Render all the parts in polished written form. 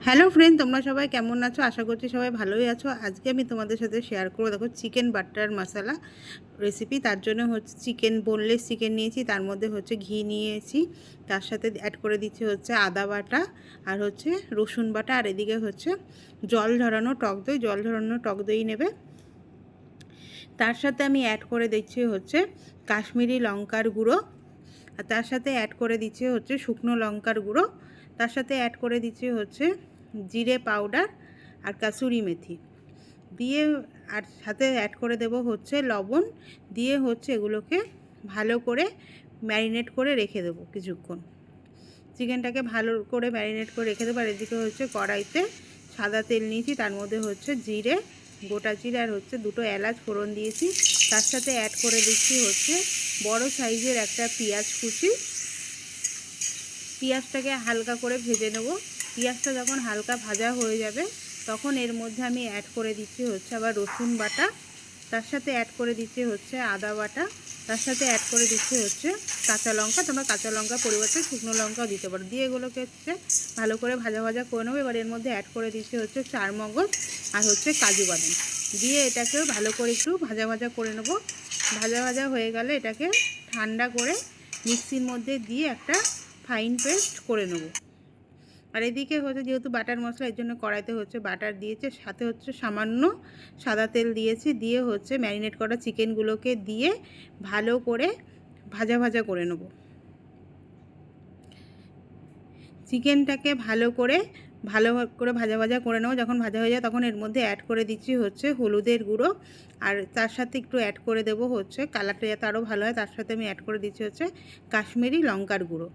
Hello friend, তোমরা সবাই কেমন আছো? আশা করছি সবাই ভালোই আছো। আজকে আমি তোমাদের সাথে শেয়ার করবো, দেখো, চিকেন বাটার মশলা রেসিপি। তার জন্য হচ্ছে চিকেন, বোনলেস চিকেন নিয়েছি, তার মধ্যে হচ্ছে ঘি নিয়েছি, তার সাথে অ্যাড করে দিচ্ছি হচ্ছে আদা বাটা আর হচ্ছে রসুন বাটা, আর এদিকে হচ্ছে জল ঝরানো টক দই। জল ঝরানো টক দই নেবে। তার সাথে আমি অ্যাড করে দিচ্ছি হচ্ছে কাশ্মীরি লঙ্কার গুঁড়ো, আর তার সাথে অ্যাড করে দিচ্ছি হচ্ছে শুকনো লঙ্কার গুঁড়ো, তার সাথে অ্যাড করে দিচ্ছি হচ্ছে জিরে পাউডার আর কাসুরি মেথি দিয়ে, আর সাথে অ্যাড করে দেব হচ্ছে লবণ দিয়ে, হচ্ছে এগুলোকে ভালো করে ম্যারিনেট করে রেখে দেবো কিছুক্ষণ। চিকেনটাকে ভালো করে ম্যারিনেট করে রেখে দেবো। আর এদিকে হচ্ছে কড়াইতে সাদা তেল নিয়েছি, তার মধ্যে হচ্ছে জিরে, গোটা জিরে আর হচ্ছে দুটো এলাচ ফোড়ন দিয়েছি। তার সাথে অ্যাড করে দিচ্ছি হচ্ছে বড় সাইজের একটা পেঁয়াজ কুচি। পেঁয়াজটাকে হালকা করে ভেজে নেব। পেঁয়াজটা যখন হালকা ভাজা হয়ে যাবে তখন এর মধ্যে আমি অ্যাড করে দিচ্ছি হচ্ছে আবার রসুন বাটা, তার সাথে অ্যাড করে দিচ্ছি হচ্ছে আদা বাটা, তার সাথে অ্যাড করে দিচ্ছি হচ্ছে কাঁচা লঙ্কা। তোমরা কাঁচা লঙ্কা পরিবর্তে শুকনো লঙ্কাও দিতে পারো। দিয়ে এগুলোকে হচ্ছে ভালো করে ভাজা ভাজা করে নেবো। এবার এর মধ্যে অ্যাড করে দিচ্ছি হচ্ছে চারমগজ আর হচ্ছে কাজু বাদাম দিয়ে এটাকেও ভালো করে একটু ভাজা ভাজা করে নেবো। ভাজা ভাজা হয়ে গেলে এটাকে ঠান্ডা করে মিক্সির মধ্যে দিয়ে একটা ফাইন পেস্ট করে নেব। আর এদিকে হচ্ছে যেহেতু বাটার মশলা, এর জন্য কড়াইতে হচ্ছে বাটার দিয়েছে, সাথে হচ্ছে সামান্য সাদা তেল দিয়েছি, দিয়ে হচ্ছে ম্যারিনেট করা চিকেনগুলোকে দিয়ে ভালো করে ভাজা ভাজা করে নেব। চিকেনটাকে ভালো করে ভাজা ভাজা করে নেবো। যখন ভাজা হয়ে যায় তখন এর মধ্যে অ্যাড করে দিচ্ছি হচ্ছে হলুদের গুঁড়ো, আর তার সাথে একটু অ্যাড করে দেবো হচ্ছে কালারটা যাতে আরও ভালো হয়, তার সাথে আমি অ্যাড করে দিচ্ছি হচ্ছে কাশ্মীরি লঙ্কার গুঁড়ো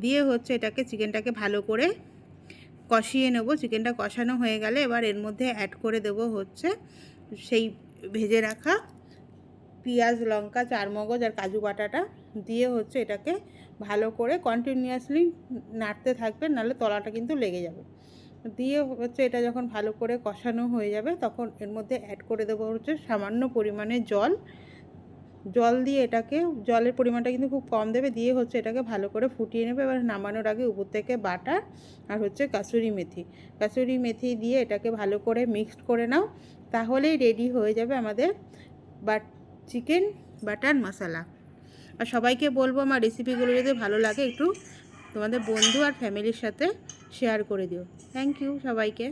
দিয়ে হচ্ছে এটাকে চিকেনটাকে ভালো করে কষিয়ে নেব। চিকেনটা কষানো হয়ে গেলে এবার এর মধ্যে অ্যাড করে দেব হচ্ছে সেই ভেজে রাখা পেঁয়াজ, লঙ্কা, চারমগজ আর কাজু বাটাটা দিয়ে হচ্ছে এটাকে ভালো করে কন্টিনিউয়াসলি নাড়তে থাকবে, নাহলে তলাটা কিন্তু লেগে যাবে। দিয়ে হচ্ছে এটা যখন ভালো করে কষানো হয়ে যাবে তখন এর মধ্যে অ্যাড করে দেবো হচ্ছে সামান্য পরিমাণে জল। জল দিয়ে এটাকে, জলের পরিমাণটা কিন্তু খুব কম দেবে, দিয়ে হচ্ছে এটাকে ভালো করে ফুটিয়ে নেবে। এবার নামানোর আগে উপর থেকে বাটার আর হচ্ছে কাসুরি মেথি দিয়ে এটাকে ভালো করে মিক্সড করে নাও, তাহলেই রেডি হয়ে যাবে আমাদের চিকেন বাটার মশলা। আর সবাইকে বলবো আমার রেসিপিগুলো যদি ভালো লাগে একটু তোমাদের বন্ধু আর ফ্যামিলির সাথে শেয়ার করে দিও। থ্যাংক ইউ সবাইকে।